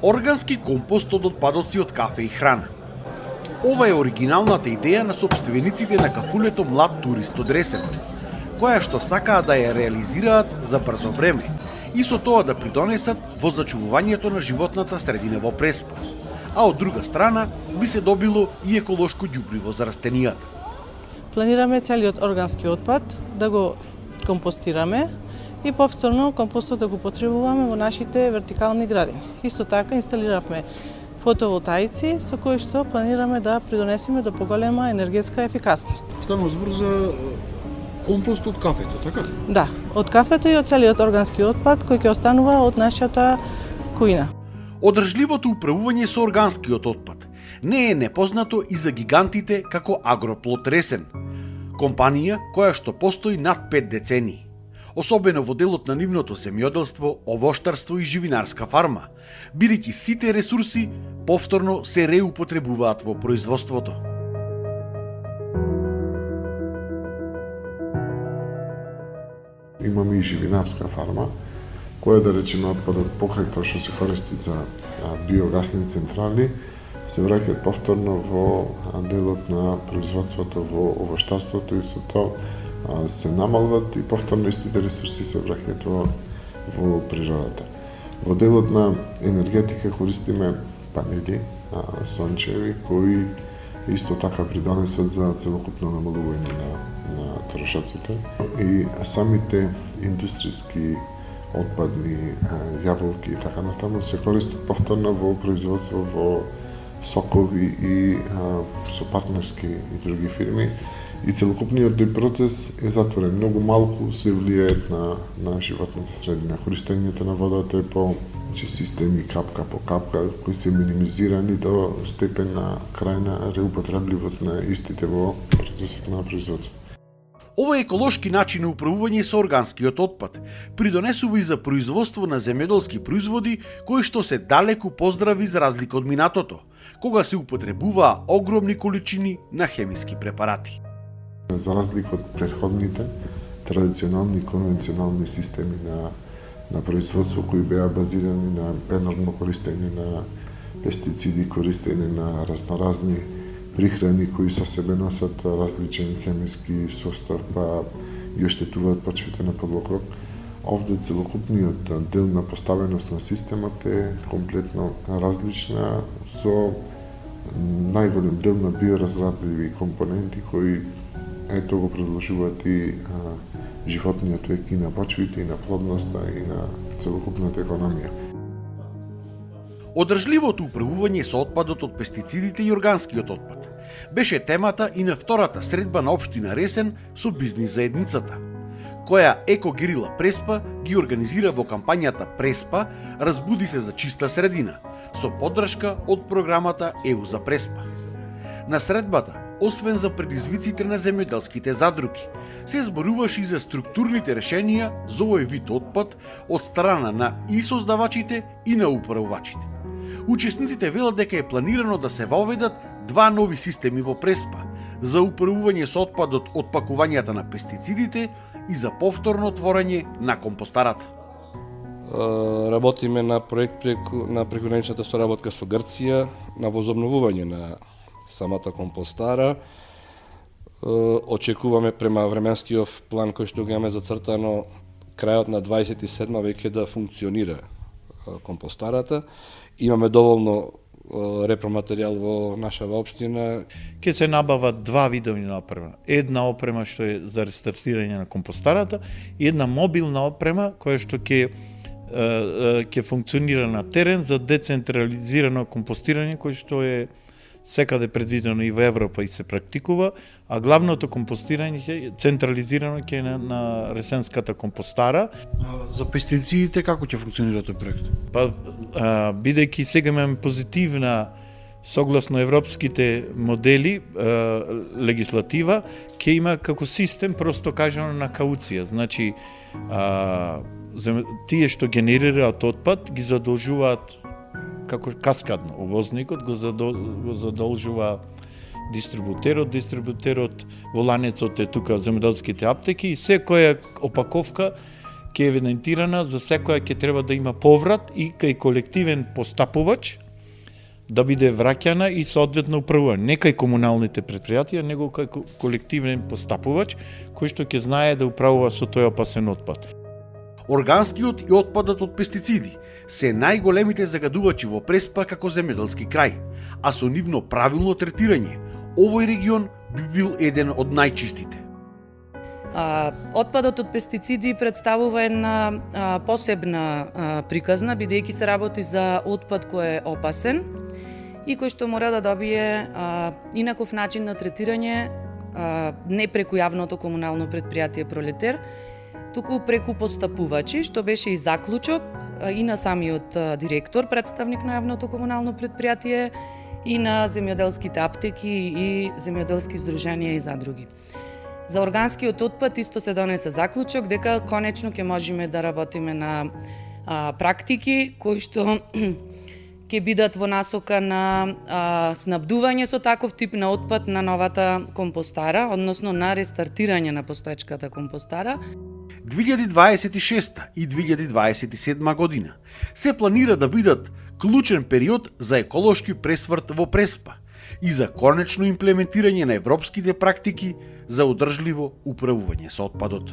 Органски компост од отпадоци од кафе и храна. Ова е оригиналната идеја на сопствениците на кафулето Млад турист од Ресен, која што сакаат да ја реализираат за брзо време и со тоа да придонесат во зачувувањето на животната средина во Преспа, а од друга страна би се добило и еколошко ѓубриво за растенијата. Планираме целиот органски отпад да го компостираме и повторно компостот да го потребуваме во нашите вертикални градини. Исто така инсталиравме фотоволтаици со кои што планираме да придонесеме до поголема енергетска ефикасност. Станува збор за компост од кафето, така? Да, од кафето и од целиот органски отпад кој ќе останува од нашата кујна. Одржливото управување со органскиот отпад не е непознато и за гигантите како Агроплот Ресен, компанија која што постои над 5 децении, особено во делот на нивното земјоделство, овоштарство и живинарска фарма, бидејќи сите ресурси повторно се реупотребуваат во производството. Имаме и живинарска фарма, која да речеме отпадот покрај тоа што се користи за биогасни централи, се враќаат повторно во делот на производството во овоштарството и со тоа се намалват и повторно истите ресурси се враќаат во природата. Во делот на енергетика користиме панели сончеви кои исто така придонесуваат за целокупно намалување на трошоците и самите индустријски отпадни јаболки и така натаму се користат повторно во производство во сокови и со партнерски и други фирми и целокупниот тој процес е затворен. Многу малку се влијаат на животната средина. Користењето на водата е по системи капка по капка кои се минимизирани до степен на крајна реупотребливост на истите во процесот на производство. Овој еколошки начин на управување со органскиот отпад придонесува и за производство на земјоделски производи кои што се далеку поздрави за разлика од минатото, кога се употребуваа огромни количини на хемиски препарати. За разлика од претходните традиционални и конвенционални системи на производство кои беа базирани на енормно користење на пестициди, користење на разноразни прихрани кои со себе носат различен хемиски состав, па ги оштетуваат почвите на подлогот. Овде целокупниот дел на поставеност на системот е комплетно различна со најголем дел на биоразградливи компоненти кои ето го продолжуваат и животниот век и на почвите, и на плодноста, и на целокупната економија. Одржливото управување со отпадот од пестицидите и органскиот отпад беше темата и на втората средба на општина Ресен со бизнис заедницата, која Еко Герила Преспа ги организира во кампањата Преспа разбуди се за чиста средина, со поддршка од програмата ЕУ за Преспа. На средбата, освен за предизвиците на земјоделските задруги, се зборуваше и за структурните решенија за овој вид отпад од страна на и создавачите и на управувачите. Учесниците велат дека е планирано да се воведат два нови системи во Преспа за управување со отпадот од пакувањата на пестицидите и за повторно отворање на компостарата. Работиме на проект на прекограничната соработка со Грција на возобновување на самата компостара. Очекуваме према временскиот план кој што го имаме зацртано крајот на 27 веќе да функционира компостарата. Имаме доволно репроматеријал во нашава општина. Ке се набават два видови на опрема. Една опрема што е за рестартирање на компостарата и една мобилна опрема која што ќе функционира на терен за децентрализирано компостирање кој што е секаде предвидено и во Европа и се практикува, а главното компостирање е централизирано ќе на Ресенската компостара. За пестицидите како ќе функционира тој проект? Па бидејќи сега имаме позитивна согласно европските модели легислатива, ќе има како систем просто кажано на кауција. Значи тие што генерираат отпад ги задолжуваат како каскадно. Увозникот го задолжува дистрибутерот во ланецот е тука земјоделските аптеки и секоја опаковка ќе евидентирана, за секоја ќе треба да има поврат и кај колективен постапувач да биде враќана и соодветно управува. Не кај комуналните предпријатија, него кај колективен постапувач, кој што ќе знае да управува со тој опасен отпад. Органскиот и отпадот од пестициди се најголемите загадувачи во Преспа како земјоделски крај, а со нивно правилно третирање, овој регион би бил еден од најчистите. Отпадот од пестициди представува една посебна приказна, бидејќи се работи за отпад кој е опасен и кој што мора да добие инаков начин на третирање, не преку јавното комунално предпријатие Пролетер, туку преку постапувачи, што беше и заклучок и на самиот директор, представник на јавното комунално предпријатие, и на земјоделските аптеки и земјоделски здруженија и задруги. За органскиот отпад исто се донесе заклучок дека конечно ќе можеме да работиме на практики кои што ќе бидат во насока на снабдување со таков тип на отпад на новата компостара, односно на рестартирање на постоечката компостара. 2026 и 2027 година се планира да бидат клучен период за еколошки пресврт во Преспа и за конечно имплементирање на европските практики за одржливо управување со отпадот.